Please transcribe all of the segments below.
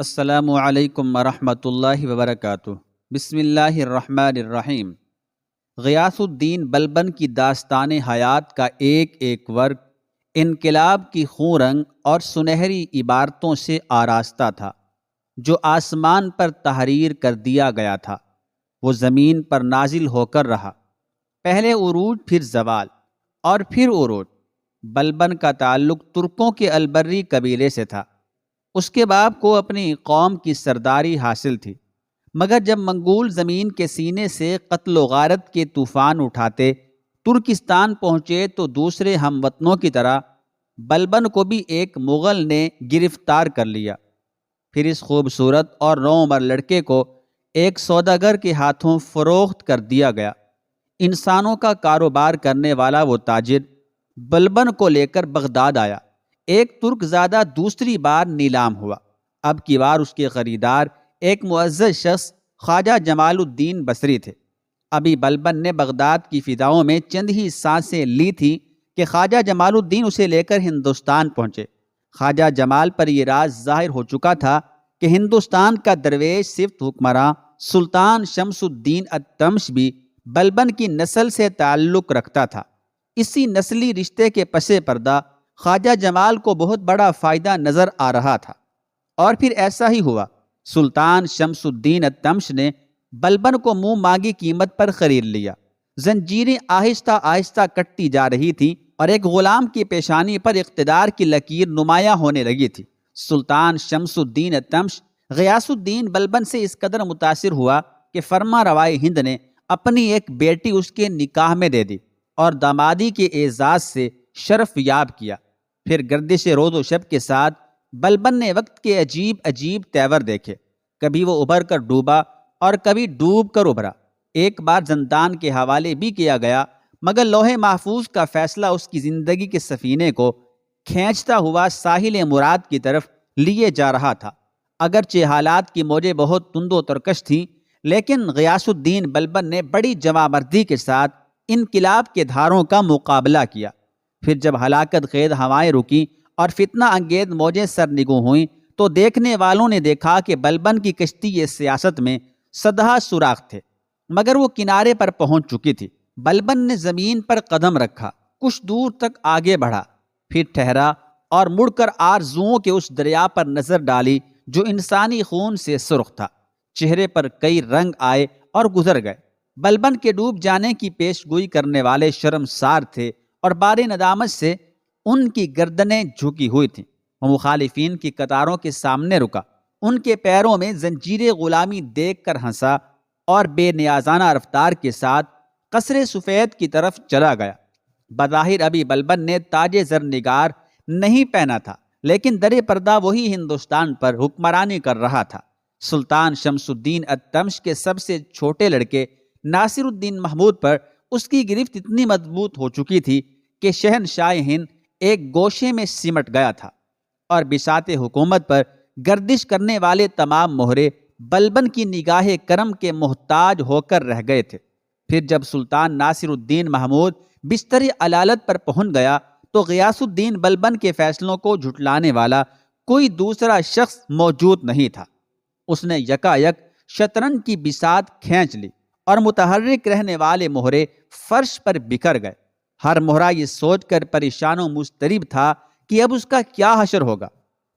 السلام علیکم ورحمۃ اللہ وبرکاتہ۔ بسم اللہ الرحمن الرحیم۔ غیاث الدین بلبن کی داستان حیات کا ایک ایک ورق انقلاب کی خون رنگ اور سنہری عبارتوں سے آراستہ تھا، جو آسمان پر تحریر کر دیا گیا تھا وہ زمین پر نازل ہو کر رہا، پہلے عروج پھر زوال اور پھر عروج۔ بلبن کا تعلق ترکوں کے البری قبیلے سے تھا۔ اس کے باپ کو اپنی قوم کی سرداری حاصل تھی، مگر جب منگول زمین کے سینے سے قتل و غارت کے طوفان اٹھاتے ترکستان پہنچے تو دوسرے ہم وطنوں کی طرح بلبن کو بھی ایک مغل نے گرفتار کر لیا۔ پھر اس خوبصورت اور نوعمر لڑکے کو ایک سوداگر کے ہاتھوں فروخت کر دیا گیا۔ انسانوں کا کاروبار کرنے والا وہ تاجر بلبن کو لے کر بغداد آیا۔ ایک ترک زادہ دوسری بار نیلام ہوا۔ اب کی بار اس کے خریدار ایک معزز شخص خواجہ جمال الدین بصری تھے۔ ابھی بلبن نے بغداد کی فضاؤں میں چند ہی سانسیں لی تھی کہ خواجہ جمال الدین اسے لے کر ہندوستان پہنچے۔ خواجہ جمال پر یہ راز ظاہر ہو چکا تھا کہ ہندوستان کا درویش صفت حکمراں سلطان شمس الدین التمش بھی بلبن کی نسل سے تعلق رکھتا تھا۔ اسی نسلی رشتے کے پس پردہ خواجہ جمال کو بہت بڑا فائدہ نظر آ رہا تھا، اور پھر ایسا ہی ہوا۔ سلطان شمس الدین التمش نے بلبن کو منہ مانگی قیمت پر خرید لیا۔ زنجیریں آہستہ آہستہ کٹتی جا رہی تھیں اور ایک غلام کی پیشانی پر اقتدار کی لکیر نمایاں ہونے لگی تھی۔ سلطان شمس الدین التمش غیاث الدین بلبن سے اس قدر متاثر ہوا کہ فرما روائے ہند نے اپنی ایک بیٹی اس کے نکاح میں دے دی اور دامادی کے اعزاز سے شرف یاب کیا۔ پھر گردش روز و شب کے ساتھ بلبن نے وقت کے عجیب عجیب تیور دیکھے۔ کبھی وہ ابھر کر ڈوبا اور کبھی ڈوب کر ابھرا۔ ایک بار زندان کے حوالے بھی کیا گیا، مگر لوح محفوظ کا فیصلہ اس کی زندگی کے سفینے کو کھینچتا ہوا ساحل مراد کی طرف لیے جا رہا تھا۔ اگرچہ حالات کی موجیں بہت تند و ترکش تھیں، لیکن غیاث الدین بلبن نے بڑی جوانمردی کے ساتھ انقلاب کے دھاروں کا مقابلہ کیا۔ پھر جب ہلاکت خیز ہوائیں رکیں اور فتنہ انگیز موجیں سرنگوں ہوئیں تو دیکھنے والوں نے دیکھا کہ بلبن کی کشتی سیاست میں سدھا سوراخ تھے، مگر وہ کنارے پر پہنچ چکی تھی۔ بلبن نے زمین پر قدم رکھا، کچھ دور تک آگے بڑھا، پھر ٹھہرا اور مڑ کر آرزوؤں کے اس دریا پر نظر ڈالی جو انسانی خون سے سرخ تھا۔ چہرے پر کئی رنگ آئے اور گزر گئے۔ بلبن کے ڈوب جانے کی پیش گوئی کرنے والے شرمسار تھے اور بار ندامت سے ان کی گردنیں جھکی ہوئی تھیں۔ وہ مخالفین کی قطاروں کے سامنے رکا، ان کے پیروں میں زنجیر غلامی دیکھ کر ہنسا اور بے نیازانہ رفتار کے ساتھ قصر سفید کی طرف چلا گیا۔ بظاہر ابھی بلبن نے تاج زر نگار نہیں پہنا تھا، لیکن در پردہ وہی ہندوستان پر حکمرانی کر رہا تھا۔ سلطان شمس الدین التمش کے سب سے چھوٹے لڑکے ناصر الدین محمود پر اس کی گرفت اتنی مضبوط ہو چکی تھی کہ شہنشاہ ہند ایک گوشے میں سمٹ گیا تھا، اور بساط حکومت پر گردش کرنے والے تمام مہرے بلبن کی نگاہ کرم کے محتاج ہو کر رہ گئے تھے۔ پھر جب سلطان ناصر الدین محمود بستر علالت پر پہنچ گیا تو غیاث الدین بلبن کے فیصلوں کو جھٹلانے والا کوئی دوسرا شخص موجود نہیں تھا۔ اس نے یکا یک شطرنج کی بساط کھینچ لی اور متحرک رہنے والے مہرے فرش پر بکھر گئے۔ ہر مہرہ یہ سوچ کر پریشان و مضطرب تھا کہ اب اس کا کیا حشر ہوگا۔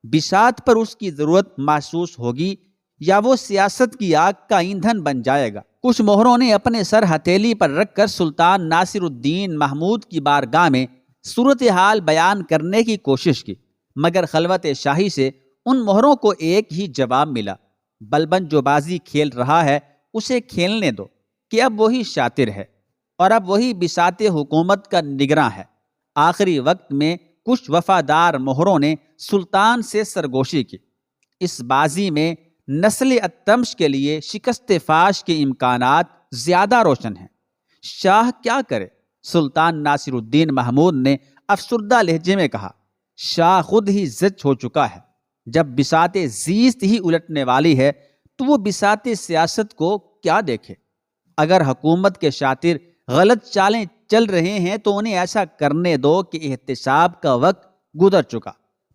بساط پر اس کی ضرورت محسوس ہوگی یا وہ سیاست کی آگ کا ایندھن بن جائے گا۔ کچھ مہروں نے اپنے سر ہتھیلی پر رکھ کر سلطان ناصر الدین محمود کی بارگاہ میں صورتحال بیان کرنے کی کوشش کی، مگر خلوت شاہی سے ان مہروں کو ایک ہی جواب ملا: بلبن جو بازی کھیل رہا ہے اسے کھیلنے دو، کہ اب وہی شاطر ہے اور اب وہی بساط حکومت کا نگراں ہے۔ آخری وقت میں کچھ وفادار مہروں نے سلطان سے سرگوشی کی۔ اس بازی میں نسل التمش کے لیے شکست فاش کے امکانات زیادہ روشن ہیں۔ شاہ کیا کرے؟ سلطان ناصر الدین محمود نے افسردہ لہجے میں کہا۔ شاہ خود ہی زچ ہو چکا ہے۔ جب بساط زیست ہی الٹنے والی ہے تو وہ بساط سیاست کو کیا دیکھے؟ اگر حکومت کے شاطر غلط چالیں چل رہے ہیں تو انہیں ایسا کرنے دو کہ احتساب کا وقت گزر چکا۔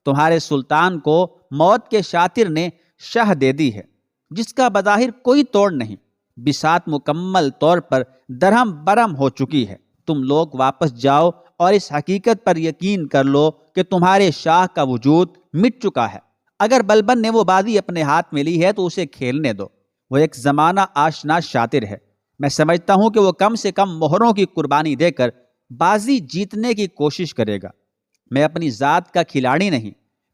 تمہارے سلطان کو موت کے شاطر نے شاہ دے دی ہے جس کا بظاہر کوئی توڑ نہیں، بساط مکمل طور پر درہم برہم ہو چکی ہے۔ تم لوگ واپس جاؤ اور اس حقیقت پر یقین کر لو کہ تمہارے شاہ کا وجود مٹ چکا ہے۔ اگر بلبن نے وہ بازی اپنے ہاتھ میں لی ہے تو اسے کھیلنے دو، وہ ایک زمانہ آشنا شاطر ہے۔ میں سمجھتا ہوں کہ وہ کم سے کم مہروں کی قربانی دے کر بازی جیتنے کی کوشش کرے گا۔ میں اپنی ذات کا کھلاڑی نہیں،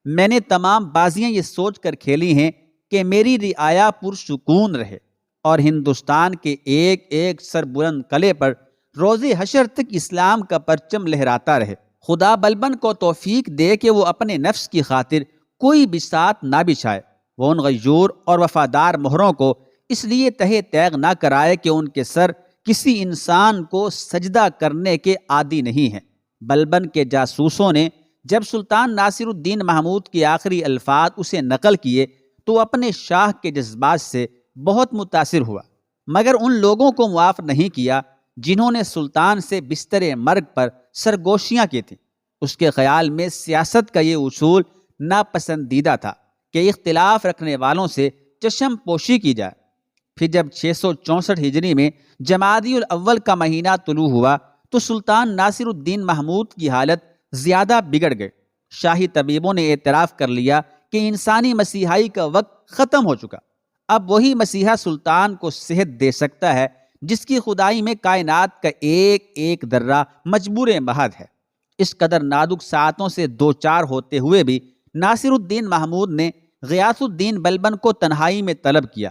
میں نے تمام بازیاں یہ سوچ کر کھیلی ہیں کہ میری رعایا پرسکون رہے اور ہندوستان کے ایک ایک سربلند قلعے پر روز حشر تک اسلام کا پرچم لہراتا رہے۔ خدا بلبن کو توفیق دے کہ وہ اپنے نفس کی خاطر کوئی بساط نہ بچھائے۔ وہ ان غیور اور وفادار مہروں کو اس لیے تہے تیغ نہ کرائے کہ ان کے سر کسی انسان کو سجدہ کرنے کے عادی نہیں ہیں۔ بلبن کے جاسوسوں نے جب سلطان ناصر الدین محمود کے آخری الفاظ اسے نقل کیے تو اپنے شاہ کے جذبات سے بہت متاثر ہوا، مگر ان لوگوں کو معاف نہیں کیا جنہوں نے سلطان سے بستر مرگ پر سرگوشیاں کی تھیں۔ اس کے خیال میں سیاست کا یہ اصول ناپسندیدہ تھا کہ اختلاف رکھنے والوں سے چشم پوشی کی جائے۔ پھر جب 664 ہجری میں جمادی الاول کا مہینہ طلوع ہوا تو سلطان ناصر الدین محمود کی حالت زیادہ بگڑ گئی۔ شاہی طبیبوں نے اعتراف کر لیا کہ انسانی مسیحائی کا وقت ختم ہو چکا، اب وہی مسیحا سلطان کو صحت دے سکتا ہے جس کی خدائی میں کائنات کا ایک ایک ذرہ مجبور محض ہے۔ اس قدر نازک ساعتوں سے دوچار ہوتے ہوئے بھی ناصر الدین محمود نے غیاث الدین بلبن کو تنہائی میں طلب کیا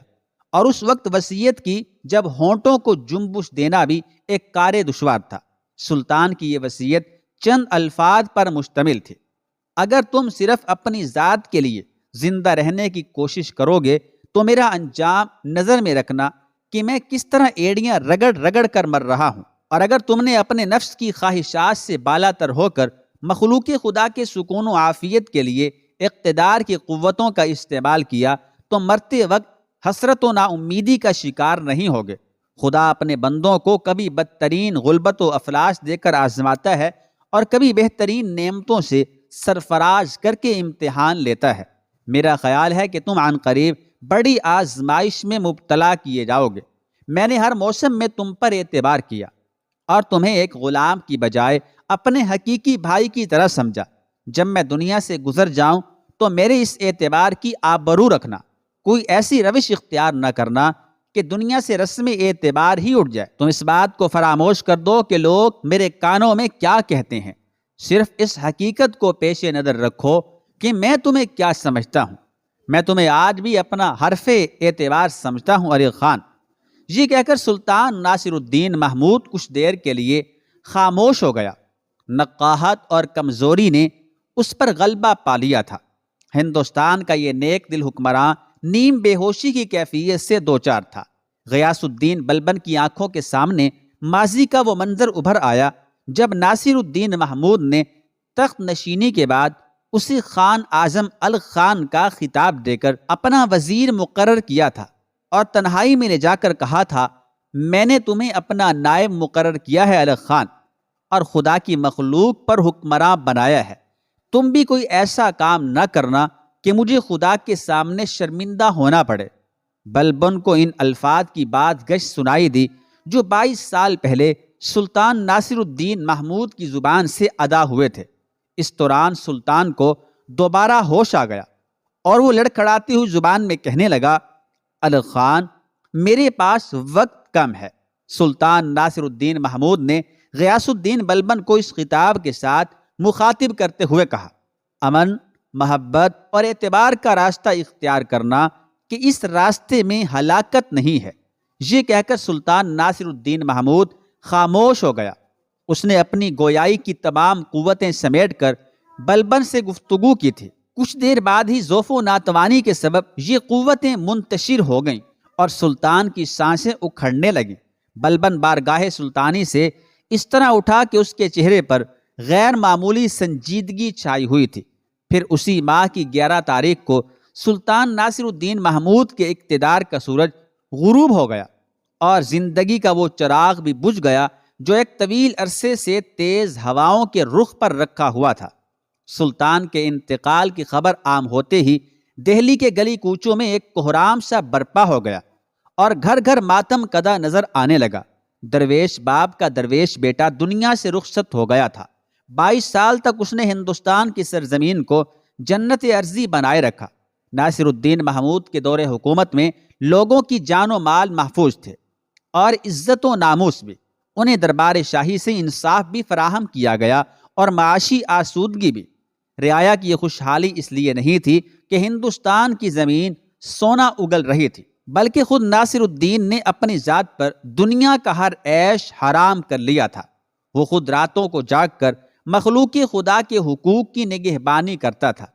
اور اس وقت وصیت کی جب ہونٹوں کو جنبش دینا بھی ایک کار دشوار تھا۔ سلطان کی یہ وصیت چند الفاظ پر مشتمل تھی: اگر تم صرف اپنی ذات کے لیے زندہ رہنے کی کوشش کرو گے تو میرا انجام نظر میں رکھنا کہ میں کس طرح ایڑیاں رگڑ رگڑ کر مر رہا ہوں، اور اگر تم نے اپنے نفس کی خواہشات سے بالا تر ہو کر مخلوق خدا کے سکون و عافیت کے لیے اقتدار کی قوتوں کا استعمال کیا تو مرتے وقت حسرت و ناامیدی کا شکار نہیں ہوگے۔ خدا اپنے بندوں کو کبھی بدترین غلبت و افلاس دے کر آزماتا ہے اور کبھی بہترین نعمتوں سے سرفراز کر کے امتحان لیتا ہے۔ میرا خیال ہے کہ تم عن قریب بڑی آزمائش میں مبتلا کیے جاؤ گے۔ میں نے ہر موسم میں تم پر اعتبار کیا اور تمہیں ایک غلام کی بجائے اپنے حقیقی بھائی کی طرح سمجھا۔ جب میں دنیا سے گزر جاؤں تو میرے اس اعتبار کی آبرو رکھنا، کوئی ایسی روش اختیار نہ کرنا کہ دنیا سے رسم اعتبار ہی اٹھ جائے۔ تم اس بات کو فراموش کر دو کہ لوگ میرے کانوں میں کیا کہتے ہیں، صرف اس حقیقت کو پیش نظر رکھو کہ میں تمہیں کیا سمجھتا ہوں۔ میں تمہیں آج بھی اپنا حرف اعتبار سمجھتا ہوں علی خان۔ یہ کہہ کر سلطان ناصر الدین محمود کچھ دیر کے لیے خاموش ہو گیا۔ نقاہت اور کمزوری نے اس پر غلبہ پا لیا تھا۔ ہندوستان کا یہ نیک دل حکمراں نیم بے ہوشی کی کیفیت سے دوچار تھا۔ غیاث الدین بلبن کی آنکھوں کے سامنے ماضی کا وہ منظر ابھر آیا جب ناصر الدین محمود نے تخت نشینی کے بعد اسے خان اعظم الخان کا خطاب دے کر اپنا وزیر مقرر کیا تھا اور تنہائی میں لے جا کر کہا تھا: میں نے تمہیں اپنا نائب مقرر کیا ہے الغ خان، اور خدا کی مخلوق پر حکمراں بنایا ہے۔ تم بھی کوئی ایسا کام نہ کرنا کہ مجھے خدا کے سامنے شرمندہ ہونا پڑے۔ بلبن کو ان الفاظ کی بات گشت سنائی دی جو 22 سال پہلے سلطان ناصر الدین محمود کی زبان سے ادا ہوئے تھے۔ اس دوران سلطان کو دوبارہ ہوش آ گیا اور وہ لڑکھڑاتی ہوئی زبان میں کہنے لگا: الغ خان، میرے پاس وقت کم ہے۔ سلطان ناصر الدین محمود نے غیاث الدین بلبن کو اس خطاب کے ساتھ مخاطب کرتے ہوئے کہا: امن، محبت اور اعتبار کا راستہ اختیار کرنا کہ اس راستے میں ہلاکت نہیں ہے۔ یہ کہہ کر سلطان ناصر الدین محمود خاموش ہو گیا۔ اس نے اپنی گویائی کی تمام قوتیں سمیٹ کر بلبن سے گفتگو کی تھی۔ کچھ دیر بعد ہی ضعف و ناتوانی کے سبب یہ قوتیں منتشر ہو گئیں اور سلطان کی سانسیں اکھڑنے لگیں۔ بلبن بارگاہ سلطانی سے اس طرح اٹھا کہ اس کے چہرے پر غیر معمولی سنجیدگی چھائی ہوئی تھی۔ پھر اسی ماہ کی 11 تاریخ کو سلطان ناصر الدین محمود کے اقتدار کا سورج غروب ہو گیا اور زندگی کا وہ چراغ بھی بجھ گیا جو ایک طویل عرصے سے تیز ہواؤں کے رخ پر رکھا ہوا تھا۔ سلطان کے انتقال کی خبر عام ہوتے ہی دہلی کے گلی کوچوں میں ایک کوہرام سا برپا ہو گیا اور گھر گھر ماتم کدا نظر آنے لگا۔ درویش باپ کا درویش بیٹا دنیا سے رخصت ہو گیا تھا۔ 22 سال تک اس نے ہندوستان کی سرزمین کو جنت ارضی بنائے رکھا۔ ناصر الدین محمود کے دور حکومت میں لوگوں کی جان و مال محفوظ تھے اور عزت و ناموس بھی۔ انہیں دربار شاہی سے انصاف بھی فراہم کیا گیا اور معاشی آسودگی بھی۔ رعایا کی یہ خوشحالی اس لیے نہیں تھی کہ ہندوستان کی زمین سونا اگل رہی تھی، بلکہ خود ناصر الدین نے اپنی ذات پر دنیا کا ہر عیش حرام کر لیا تھا۔ وہ خود راتوں کو جاگ کر مخلوق خدا کے حقوق کی نگہبانی کرتا تھا،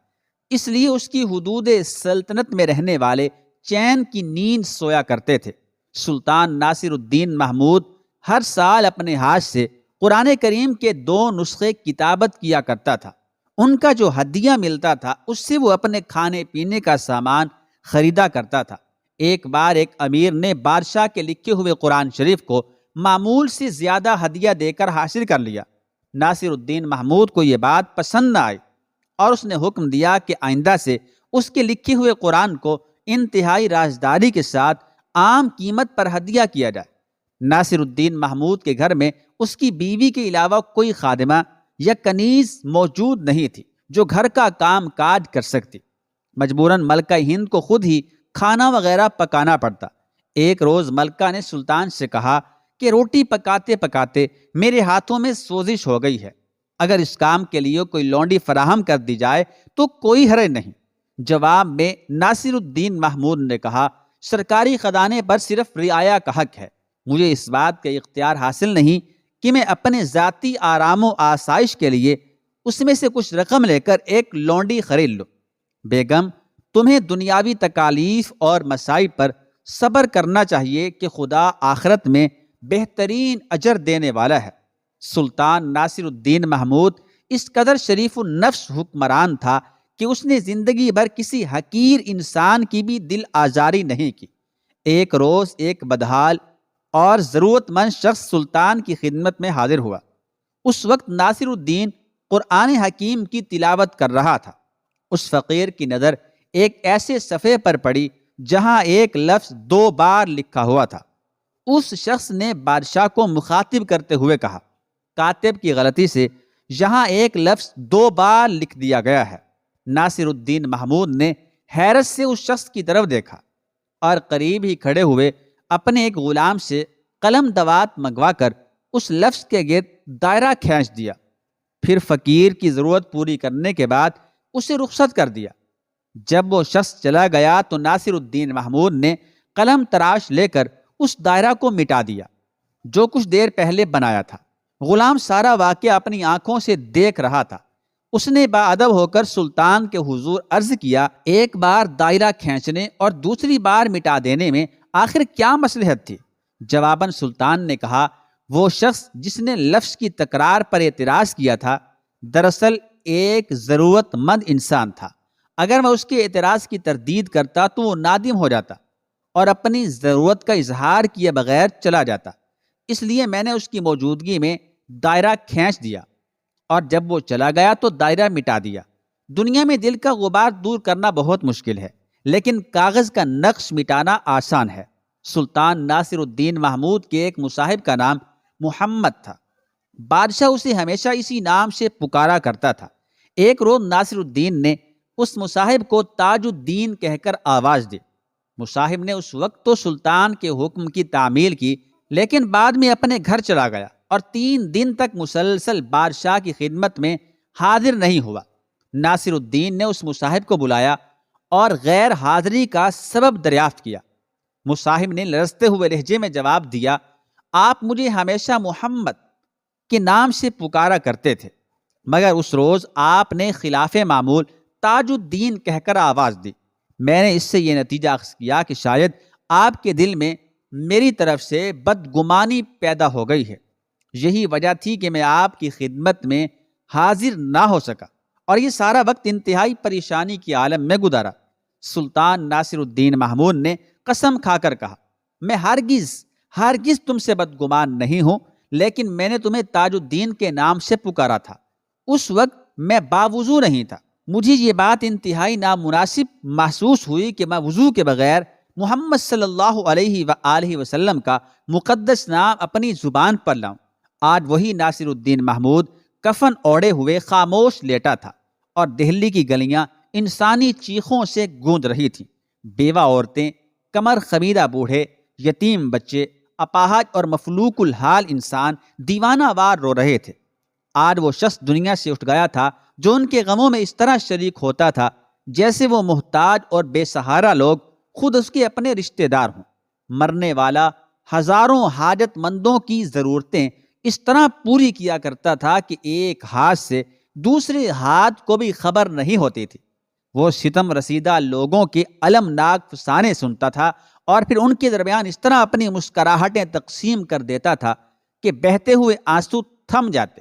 اس لیے اس کی حدود سلطنت میں رہنے والے چین کی نیند سویا کرتے تھے۔ سلطان ناصر الدین محمود ہر سال اپنے ہاتھ سے قرآن کریم کے 2 نسخے کتابت کیا کرتا تھا۔ ان کا جو ہدیہ ملتا تھا اس سے وہ اپنے کھانے پینے کا سامان خریدا کرتا تھا۔ ایک بار ایک امیر نے بادشاہ کے لکھے ہوئے قرآن شریف کو معمول سے زیادہ ہدیہ دے کر حاصل کر لیا۔ ناصر الدین محمود کو یہ بات پسند نہ آئی اور اس نے حکم دیا کہ آئندہ سے اس کے لکھے ہوئے قرآن کو انتہائی رازداری کے ساتھ عام قیمت پر ہدیہ کیا جائے۔ ناصر الدین محمود کے گھر میں اس کی بیوی کے علاوہ کوئی خادمہ یا کنیز موجود نہیں تھی جو گھر کا کام کاج کر سکتی۔ مجبوراً ملکہ ہند کو خود ہی کھانا وغیرہ پکانا پڑتا۔ ایک روز ملکہ نے سلطان سے کہا کہ روٹی پکاتے پکاتے میرے ہاتھوں میں سوزش ہو گئی ہے، اگر اس کام کے لیے کوئی لونڈی فراہم کر دی جائے تو کوئی حرج نہیں۔ جواب میں ناصر الدین محمود نے کہا، سرکاری خزانے پر صرف رعایا کا حق ہے، مجھے اس بات کا اختیار حاصل نہیں کہ میں اپنے ذاتی آرام و آسائش کے لیے اس میں سے کچھ رقم لے کر ایک لونڈی خرید لوں۔ بیگم، تمہیں دنیاوی تکالیف اور مصائب پر صبر کرنا چاہیے کہ خدا آخرت میں بہترین اجر دینے والا ہے۔ سلطان ناصر الدین محمود اس قدر شریف النفس حکمران تھا کہ اس نے زندگی بھر کسی حقیر انسان کی بھی دل آزاری نہیں کی۔ ایک روز ایک بدحال اور ضرورت مند شخص سلطان کی خدمت میں حاضر ہوا۔ اس وقت ناصر الدین قرآن حکیم کی تلاوت کر رہا تھا۔ اس فقیر کی نظر ایک ایسے صفحے پر پڑی جہاں ایک لفظ 2 بار لکھا ہوا تھا۔ اس شخص نے بادشاہ کو مخاطب کرتے ہوئے کہا، کاتب کی غلطی سے یہاں ایک لفظ 2 بار لکھ دیا گیا ہے۔ ناصر الدین محمود نے حیرت سے اس شخص کی طرف دیکھا اور قریب ہی کھڑے ہوئے اپنے ایک غلام سے قلم دوات منگوا کر اس لفظ کے گرد دائرہ کھینچ دیا، پھر فقیر کی ضرورت پوری کرنے کے بعد اسے رخصت کر دیا۔ جب وہ شخص چلا گیا تو ناصر الدین محمود نے قلم تراش لے کر اس دائرہ کو مٹا دیا جو کچھ دیر پہلے بنایا تھا۔ غلام سارا واقعہ اپنی آنکھوں سے دیکھ رہا تھا۔ اس نے باادب ہو کر سلطان کے حضور عرض کیا، ایک بار دائرہ کھینچنے اور دوسری بار مٹا دینے میں آخر کیا مصلحت تھی؟ جواباً سلطان نے کہا، وہ شخص جس نے لفظ کی تکرار پر اعتراض کیا تھا دراصل ایک ضرورت مند انسان تھا۔ اگر میں اس کے اعتراض کی تردید کرتا تو وہ نادم ہو جاتا اور اپنی ضرورت کا اظہار کیے بغیر چلا جاتا، اس لیے میں نے اس کی موجودگی میں دائرہ کھینچ دیا اور جب وہ چلا گیا تو دائرہ مٹا دیا۔ دنیا میں دل کا غبار دور کرنا بہت مشکل ہے، لیکن کاغذ کا نقش مٹانا آسان ہے۔ سلطان ناصر الدین محمود کے ایک مصاحب کا نام محمد تھا۔ بادشاہ اسے ہمیشہ اسی نام سے پکارا کرتا تھا۔ ایک روز ناصر الدین نے اس مصاحب کو تاج الدین کہہ کر آواز دی۔ مصاحب نے اس وقت تو سلطان کے حکم کی تعمیل کی، لیکن بعد میں اپنے گھر چلا گیا اور 3 دن تک مسلسل بادشاہ کی خدمت میں حاضر نہیں ہوا۔ ناصر الدین نے اس مصاحب کو بلایا اور غیر حاضری کا سبب دریافت کیا۔ مصاحب نے لرزتے ہوئے لہجے میں جواب دیا، آپ مجھے ہمیشہ محمد کے نام سے پکارا کرتے تھے، مگر اس روز آپ نے خلاف معمول تاج الدین کہہ کر آواز دی۔ میں نے اس سے یہ نتیجہ اخذ کیا کہ شاید آپ کے دل میں میری طرف سے بدگمانی پیدا ہو گئی ہے۔ یہی وجہ تھی کہ میں آپ کی خدمت میں حاضر نہ ہو سکا اور یہ سارا وقت انتہائی پریشانی کی عالم میں گزارا۔ سلطان ناصر الدین محمود نے قسم کھا کر کہا، میں ہرگز تم سے بدگمان نہیں ہوں، لیکن میں نے تمہیں تاج الدین کے نام سے پکارا تھا۔ اس وقت میں باوضو نہیں تھا، مجھے یہ بات انتہائی نامناسب محسوس ہوئی کہ میں وضو کے بغیر محمد صلی اللہ علیہ وآلہ وسلم کا مقدس نام اپنی زبان پر لاؤں۔ آج وہی ناصر الدین محمود کفن اوڑے ہوئے خاموش لیٹا تھا اور دہلی کی گلیاں انسانی چیخوں سے گونج رہی تھیں۔ بیوہ عورتیں، کمر خمیدہ بوڑھے، یتیم بچے، اپاہج اور مفلوک الحال انسان دیوانہ وار رو رہے تھے۔ آج وہ شخص دنیا سے اٹھ گیا تھا جو ان کے غموں میں اس طرح شریک ہوتا تھا جیسے وہ محتاج اور بے سہارا لوگ خود اس کے اپنے رشتہ دار ہوں۔ مرنے والا ہزاروں حاجت مندوں کی ضرورتیں اس طرح پوری کیا کرتا تھا کہ ایک ہاتھ سے دوسرے ہاتھ کو بھی خبر نہیں ہوتی تھی۔ وہ ستم رسیدہ لوگوں کے المناک فسانے سنتا تھا اور پھر ان کے درمیان اس طرح اپنی مسکراہٹیں تقسیم کر دیتا تھا کہ بہتے ہوئے آنسو تھم جاتے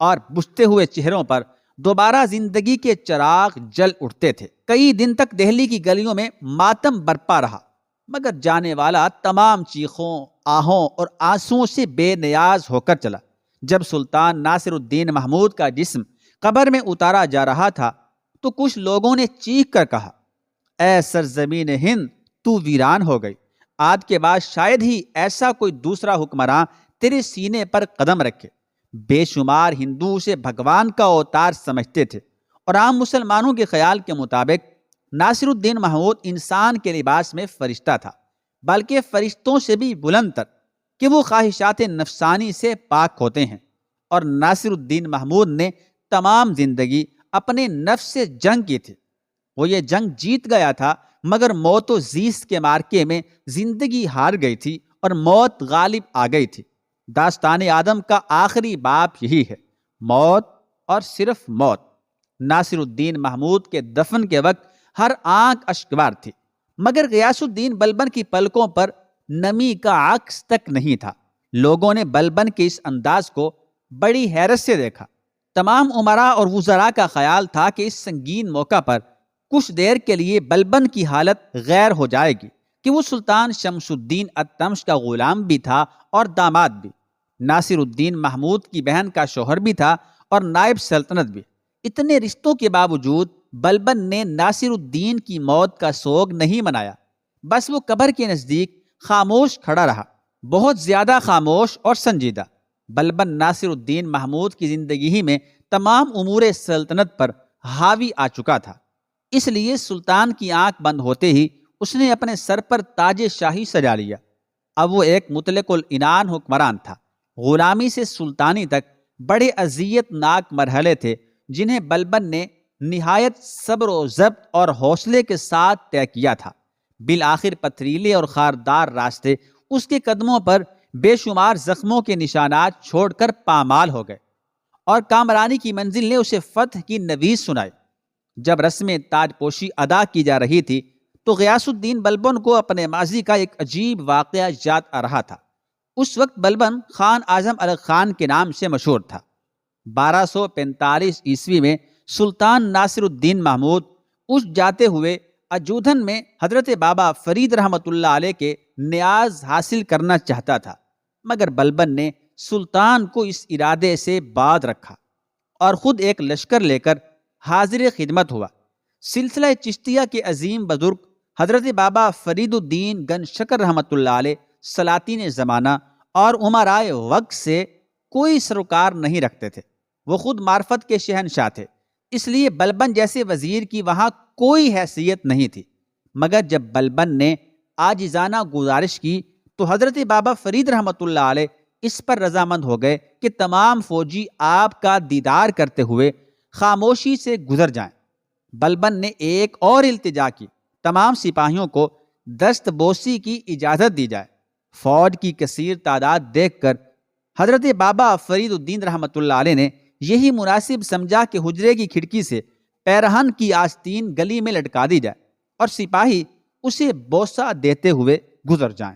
اور بجھتے ہوئے چہروں پر دوبارہ زندگی کے چراغ جل اٹھتے تھے۔ کئی دن تک دہلی کی گلیوں میں ماتم برپا رہا، مگر جانے والا تمام چیخوں، آہوں اور آنسوؤں سے بے نیاز ہو کر چلا۔ جب سلطان ناصر الدین محمود کا جسم قبر میں اتارا جا رہا تھا تو کچھ لوگوں نے چیخ کر کہا، اے سرزمین ہند، تو ویران ہو گئی۔ آج کے بعد شاید ہی ایسا کوئی دوسرا حکمراں تیرے سینے پر قدم رکھے۔ بے شمار ہندو اسے بھگوان کا اوتار سمجھتے تھے اور عام مسلمانوں کے خیال کے مطابق ناصر الدین محمود انسان کے لباس میں فرشتہ تھا، بلکہ فرشتوں سے بھی بلند تر، کہ وہ خواہشات نفسانی سے پاک ہوتے ہیں۔ اور ناصر الدین محمود نے تمام زندگی اپنے نفس سے جنگ کی تھی۔ وہ یہ جنگ جیت گیا تھا، مگر موت و زیست کے مارکے میں زندگی ہار گئی تھی اور موت غالب آ گئی تھی۔ داستان آدم کا آخری باب یہی ہے، موت اور صرف موت۔ ناصر الدین محمود کے دفن کے وقت ہر آنکھ اشکبار تھی، مگر غیاث الدین بلبن کی پلکوں پر نمی کا عکس تک نہیں تھا۔ لوگوں نے بلبن کے اس انداز کو بڑی حیرت سے دیکھا۔ تمام امراء اور وزراء کا خیال تھا کہ اس سنگین موقع پر کچھ دیر کے لیے بلبن کی حالت غیر ہو جائے گی کہ وہ سلطان شمس الدین التمش کا غلام بھی تھا اور داماد بھی، ناصر الدین محمود کی بہن کا شوہر بھی تھا اور نائب سلطنت بھی۔ اتنے رشتوں کے باوجود بلبن نے ناصر الدین کی موت کا سوگ نہیں منایا، بس وہ قبر کے نزدیک خاموش کھڑا رہا، بہت زیادہ خاموش اور سنجیدہ۔ بلبن ناصر الدین محمود کی زندگی ہی میں تمام امور سلطنت پر حاوی آ چکا تھا، اس لیے سلطان کی آنکھ بند ہوتے ہی اس نے اپنے سر پر تاج شاہی سجا لیا۔ اب وہ ایک مطلق العنان حکمران تھا۔ غلامی سے سلطانی تک بڑے اذیت ناک مرحلے تھے جنہیں بلبن نے نہایت صبر و ضبط اور حوصلے کے ساتھ طے کیا تھا۔ بالآخر پتھریلے اور خاردار راستے اس کے قدموں پر بے شمار زخموں کے نشانات چھوڑ کر پامال ہو گئے اور کامرانی کی منزل نے اسے فتح کی نوید سنائی۔ جب رسم تاج پوشی ادا کی جا رہی تھی تو غیاث الدین بلبن کو اپنے ماضی کا ایک عجیب واقعہ یاد آ رہا تھا۔ اس وقت بلبن خان اعظم الگ خان کے نام سے مشہور تھا۔ 1245 عیسوی میں سلطان ناصر الدین محمود اس جاتے ہوئے اجودھن میں حضرت بابا فرید رحمۃ اللہ علیہ کے نیاز حاصل کرنا چاہتا تھا، مگر بلبن نے سلطان کو اس ارادے سے باز رکھا اور خود ایک لشکر لے کر حاضر خدمت ہوا۔ سلسلہ چشتیہ کے عظیم بزرگ حضرت بابا فرید الدین گن شکر رحمۃ اللہ علیہ سلاطین زمانہ اور امرائے وقت سے کوئی سروکار نہیں رکھتے تھے۔ وہ خود معرفت کے شہنشاہ تھے، اس لیے بلبن جیسے وزیر کی وہاں کوئی حیثیت نہیں تھی۔ مگر جب بلبن نے عاجزانہ گزارش کی تو حضرت بابا فرید رحمۃ اللہ علیہ اس پر رضامند ہو گئے کہ تمام فوجی آپ کا دیدار کرتے ہوئے خاموشی سے گزر جائیں۔ بلبن نے ایک اور التجا کی، تمام سپاہیوں کو دست بوسی کی اجازت دی جائے۔ فوج کی کثیر تعداد دیکھ کر حضرت بابا فرید الدین رحمۃ اللہ علیہ نے یہی مناسب سمجھا کہ حجرے کی کھڑکی سے پیرہن کی آستین گلی میں لٹکا دی جائے اور سپاہی اسے بوسہ دیتے ہوئے گزر جائیں۔